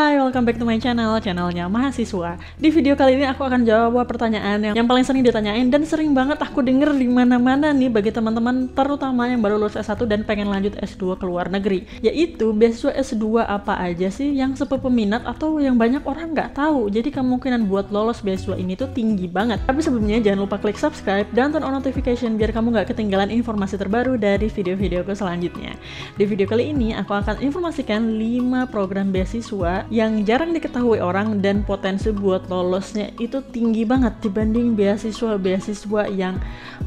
Hai, welcome back to my channelnya mahasiswa. Di video kali ini aku akan jawab pertanyaan yang paling sering ditanyain dan sering banget aku denger di mana-mana nih bagi teman-teman terutama yang baru lulus S1 dan pengen lanjut S2 ke luar negeri. Yaitu beasiswa S2 apa aja sih yang peminat atau yang banyak orang nggak tahu. Jadi kemungkinan buat lolos beasiswa ini tuh tinggi banget. Tapi sebelumnya jangan lupa klik subscribe dan turn on notification biar kamu nggak ketinggalan informasi terbaru dari video-videoku selanjutnya. Di video kali ini aku akan informasikan 5 program beasiswa yang jarang diketahui orang dan potensi buat lolosnya itu tinggi banget dibanding beasiswa-beasiswa yang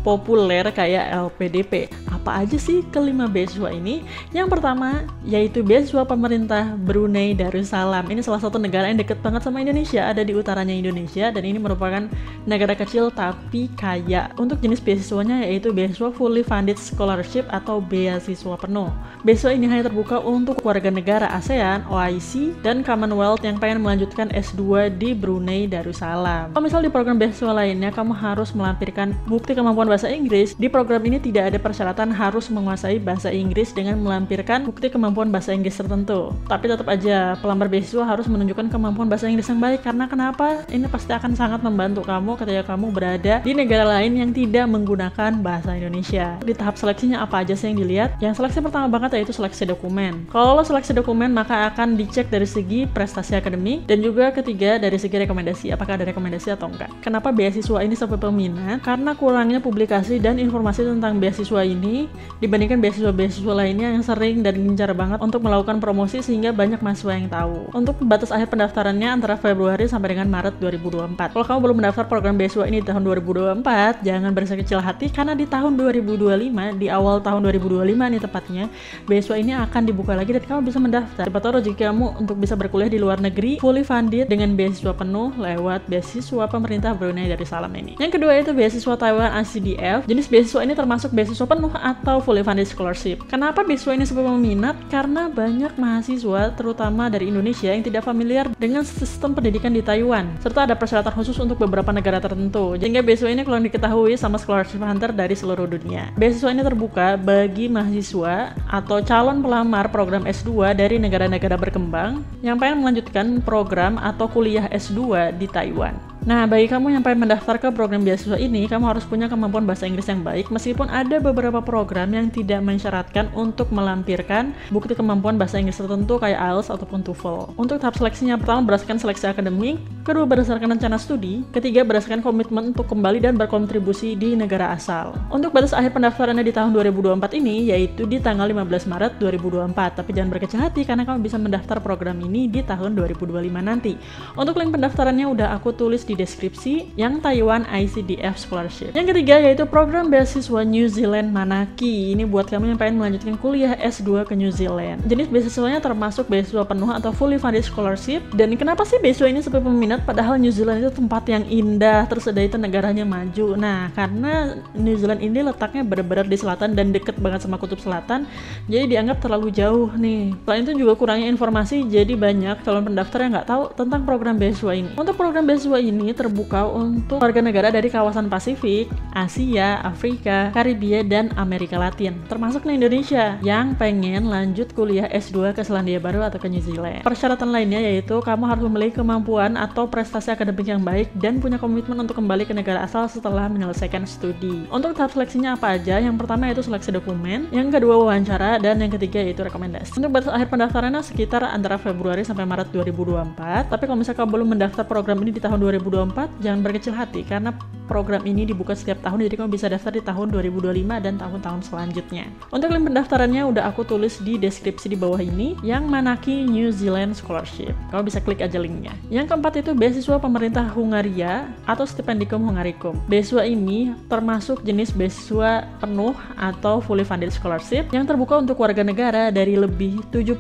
populer kayak LPDP. Apa aja sih kelima beasiswa ini? Yang pertama yaitu beasiswa pemerintah Brunei Darussalam. Ini salah satu negara yang deket banget sama Indonesia, ada di utaranya Indonesia dan ini merupakan negara kecil tapi kaya. Untuk jenis beasiswanya yaitu beasiswa fully funded scholarship atau beasiswa penuh. Beasiswa ini hanya terbuka untuk warga negara ASEAN, OIC, dan Commonwealth yang pengen melanjutkan S2 di Brunei Darussalam. Kalau misal di program beasiswa lainnya kamu harus melampirkan bukti kemampuan bahasa Inggris, di program ini tidak ada persyaratan harus menguasai bahasa Inggris dengan melampirkan bukti kemampuan bahasa Inggris tertentu. Tapi tetap aja pelamar beasiswa harus menunjukkan kemampuan bahasa Inggris yang baik karena kenapa? Ini pasti akan sangat membantu kamu ketika kamu berada di negara lain yang tidak menggunakan bahasa Indonesia. Di tahap seleksinya apa aja sih yang dilihat? Yang seleksi pertama banget yaitu seleksi dokumen. Kalau lo seleksi dokumen maka akan dicek dari segi prestasi akademik dan juga ketiga dari segi rekomendasi, apakah ada rekomendasi atau enggak. Kenapa beasiswa ini sampai peminat? Karena kurangnya publikasi dan informasi tentang beasiswa ini dibandingkan beasiswa-beasiswa lainnya yang sering dan gencar banget untuk melakukan promosi sehingga banyak mahasiswa yang tahu. Untuk batas akhir pendaftarannya antara Februari sampai dengan Maret 2024. Kalau kamu belum mendaftar program beasiswa ini di tahun 2024, jangan berasa kecil hati karena di tahun 2025, di awal tahun 2025 nih tepatnya, beasiswa ini akan dibuka lagi dan kamu bisa mendaftar. Siapa tahu rezeki kamu untuk bisa berkuliah di luar negeri fully funded dengan beasiswa penuh lewat beasiswa pemerintah Brunei Darussalam ini. Yang kedua itu beasiswa Taiwan ICDF. Jenis beasiswa ini termasuk beasiswa penuh atau fully funded scholarship. Kenapa beasiswa ini sampai meminat? Karena banyak mahasiswa terutama dari Indonesia yang tidak familiar dengan sistem pendidikan di Taiwan serta ada persyaratan khusus untuk beberapa negara tertentu. Sehingga beasiswa ini kurang diketahui sama scholarship hunter dari seluruh dunia. Beasiswa ini terbuka bagi mahasiswa atau calon pelamar program S2 dari negara-negara berkembang yang pengen melanjutkan program atau kuliah S2 di Taiwan. Nah, bagi kamu yang pengen mendaftar ke program beasiswa ini, kamu harus punya kemampuan bahasa Inggris yang baik, meskipun ada beberapa program yang tidak mensyaratkan untuk melampirkan bukti kemampuan bahasa Inggris tertentu kayak IELTS ataupun TOEFL. Untuk tahap seleksinya, pertama berdasarkan seleksi akademik, kedua berdasarkan rencana studi, ketiga berdasarkan komitmen untuk kembali dan berkontribusi di negara asal. Untuk batas akhir pendaftarannya di tahun 2024 ini, yaitu di tanggal 15 Maret 2024. Tapi jangan berkecil hati karena kamu bisa mendaftar program ini di tahun 2025 nanti. Untuk link pendaftarannya udah aku tulis di deskripsi yang Taiwan ICDF Scholarship. Yang ketiga yaitu program beasiswa New Zealand Manaki. Ini buat kamu yang pengen melanjutkan kuliah S2 ke New Zealand. Jenis beasiswanya termasuk beasiswa penuh atau fully funded scholarship. Dan kenapa sih beasiswa ini sampai peminat padahal New Zealand itu tempat yang indah, terus ada itu negaranya maju. Nah, karena New Zealand ini letaknya benar-benar di selatan dan deket banget sama kutub selatan, jadi dianggap terlalu jauh nih. Selain itu juga kurangnya informasi, jadi banyak calon pendaftar yang nggak tahu tentang program beasiswa ini. Untuk program beasiswa ini terbuka untuk warga negara dari kawasan Pasifik, Asia, Afrika, Karibia, dan Amerika Latin, termasuk di Indonesia yang pengen lanjut kuliah S2 ke Selandia Baru atau ke New Zealand. Persyaratan lainnya yaitu kamu harus memiliki kemampuan atau prestasi akademik yang baik dan punya komitmen untuk kembali ke negara asal setelah menyelesaikan studi. Untuk tahap seleksinya apa aja? Yang pertama yaitu seleksi dokumen, yang kedua wawancara, dan yang ketiga yaitu rekomendasi. Untuk batas akhir pendaftarannya sekitar antara Februari sampai Maret 2024. Tapi kalau misalnya kamu belum mendaftar program ini di tahun 2024, jangan berkecil hati karena program ini dibuka setiap tahun, jadi kamu bisa daftar di tahun 2025 dan tahun-tahun selanjutnya. Untuk link pendaftarannya udah aku tulis di deskripsi di bawah ini, yang Manaki New Zealand Scholarship. Kamu bisa klik aja linknya. Yang keempat itu beasiswa pemerintah Hungaria atau Stipendium Hungaricum. Beasiswa ini termasuk jenis beasiswa penuh atau fully funded scholarship yang terbuka untuk warga negara dari lebih 70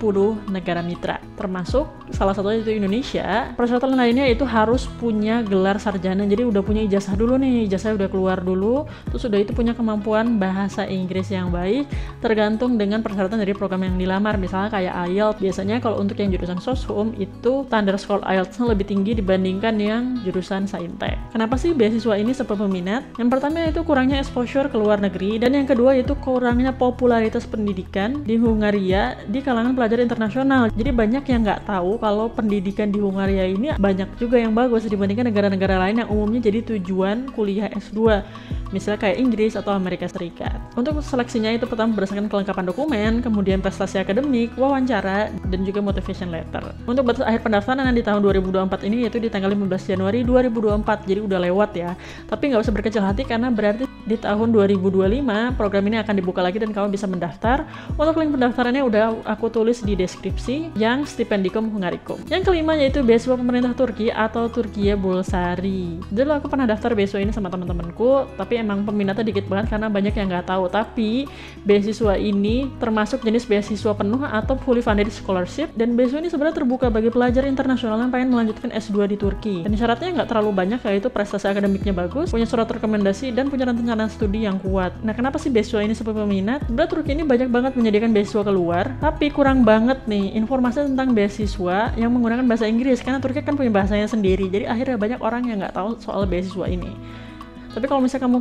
negara mitra, termasuk salah satunya itu Indonesia. Persyaratan lainnya itu harus punya gelar sarjana, jadi udah punya ijazah dulu nih, ijazah udah keluar dulu, terus udah itu punya kemampuan bahasa Inggris yang baik, tergantung dengan persyaratan dari program yang dilamar. Misalnya kayak IELTS, biasanya kalau untuk yang jurusan soshum itu standar skor IELTS-nya lebih tinggi dibandingkan yang jurusan saintek. Kenapa sih beasiswa ini peminat? Yang pertama itu kurangnya exposure ke luar negeri, dan yang kedua itu kurangnya popularitas pendidikan di Hungaria di kalangan pelajar internasional. Jadi banyak yang nggak tahu kalau pendidikan di Hungaria ini banyak juga yang bagus dibandingkan negara-negara lain yang umumnya jadi tujuan kuliah S2, misalnya kayak Inggris atau Amerika Serikat. Untuk seleksinya itu pertama berdasarkan kelengkapan dokumen, kemudian prestasi akademik, wawancara, dan juga motivation letter. Untuk batas akhir pendaftaran di tahun 2024 ini yaitu di tanggal 15 Januari 2024, jadi udah lewat ya. Tapi nggak usah berkecil hati karena berarti di tahun 2025 program ini akan dibuka lagi dan kamu bisa mendaftar. Untuk link pendaftarannya udah aku tulis di deskripsi yang Stipendium Hungarikum. Yang kelima yaitu beasiswa pemerintah Turki atau Turkiye Bulsari. Dulu aku pernah daftar beasiswa ini sama teman-temanku, tapi emang peminatnya dikit banget karena banyak yang nggak tahu. Tapi beasiswa ini termasuk jenis beasiswa penuh atau fully funded scholarship, dan beasiswa ini sebenarnya terbuka bagi pelajar internasional yang pengen melanjutkan S2 di Turki. Dan syaratnya nggak terlalu banyak, yaitu prestasi akademiknya bagus, punya surat rekomendasi, dan punya rencana studi yang kuat. Nah, kenapa sih beasiswa ini peminat? Sebenarnya Turki ini banyak banget menyediakan beasiswa keluar, tapi kurang banget nih informasi tentang beasiswa yang menggunakan bahasa Inggris, karena Turki kan punya bahasanya sendiri. Jadi akhirnya banyak orang yang nggak tahu soal beasiswa ini. Tapi kalau misalnya kamu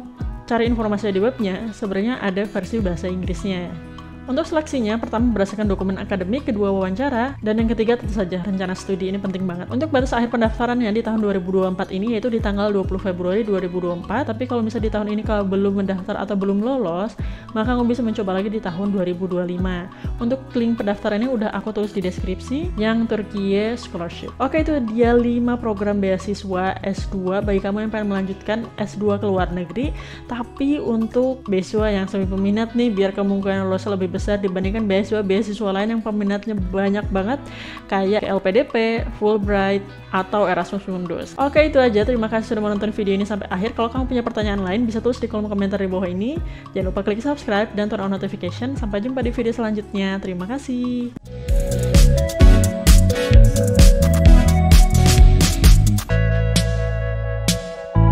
cari informasi di webnya, sebenarnya ada versi bahasa Inggrisnya. Untuk seleksinya, pertama berdasarkan dokumen akademik, kedua wawancara, dan yang ketiga tentu saja rencana studi. Ini penting banget. Untuk batas akhir pendaftarannya di tahun 2024 ini yaitu di tanggal 20 Februari 2024. Tapi kalau misalnya di tahun ini kalau belum mendaftar atau belum lolos, maka kamu bisa mencoba lagi di tahun 2025. Untuk link pendaftarannya udah aku tulis di deskripsi yang Turkiye Scholarship. Oke, itu dia 5 program beasiswa S2 bagi kamu yang pengen melanjutkan S2 ke luar negeri. Tapi untuk beasiswa yang semi peminat nih, biar kemungkinan lolosnya lebih besar dibandingkan beasiswa lain yang peminatnya banyak banget kayak LPDP, Fulbright, atau Erasmus Mundus. Oke, itu aja. Terima kasih sudah menonton video ini sampai akhir. Kalau kamu punya pertanyaan lain bisa tulis di kolom komentar di bawah ini. Jangan lupa klik subscribe dan turn on notification. Sampai jumpa di video selanjutnya. Terima kasih.